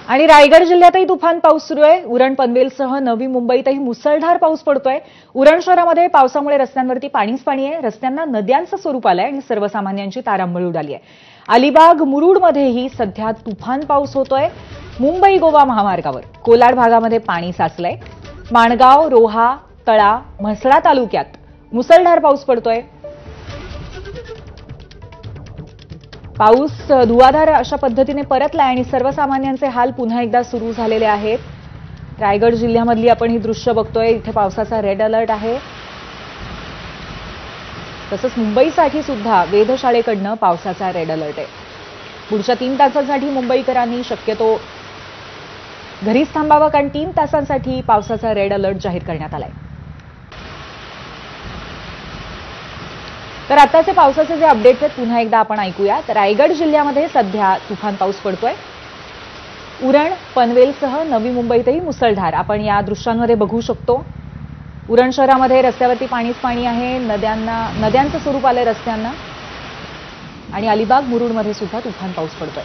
आणि रायगड जिल्ह्यातही तुफान पाऊस सुरू आहे। उरण पनवेलसह नवी मुंबईतही मुसळधार पाऊस पडतोय। उरण शहरामध्ये पावसामुळे रस्त्यांवरती पाणीच पाणी आहे। रस्त्यांना नद्यांचं स्वरूप आलंय आणि सर्वसामान्यांची तारांबळ उडाली आहे। अलिबाग मुरुडमध्येही सध्या तुफान पाऊस होतोय। मुंबई गोवा महामार्गावर कोलाड भागामध्ये पाणी साचलंय। माणगाव, रोहा, तळा, म्हसळा तालुक्यात मुसळधार पाऊस पडतोय। पाऊस धुवाधार अशा पद्धतीने परतलाय आणि सर्वसामान्यांचे हाल पुन्हा एकदा सुरू झालेले आहेत। रायगड जिल्ह्यामधली आपण ही दृश्य बघतोय। इथे पावसाचा रेड अलर्ट आहे। तसंच मुंबईसाठी सुद्धा वेधशाळेकडनं पावसाचा रेड अलर्ट आहे। पुढच्या 3 तासांसाठी मुंबईकरांनी शक्यतो घरीच थांबावं, कारण 3 तासांसाठी पावसाचा रेड अलर्ट जाहीर करण्यात आलाय। तर आताचे पावसाचे जे अपडेट्स आहेत पुन्हा एकदा आपण ऐकूया। तर रायगड जिल्ह्यामध्ये सध्या तुफान पाऊस पडतोय। उरण, पनवेलसह नवी मुंबईतही मुसळधार आपण या दृश्यांमध्ये बघू शकतो। उरण शहरामध्ये रस्त्यावरती पाणीच पाणी आहे। नद्यांचं स्वरूप आलंय रस्त्यांना आणि अलिबाग मुरुडमध्ये सुद्धा तुफान पाऊस पडतोय।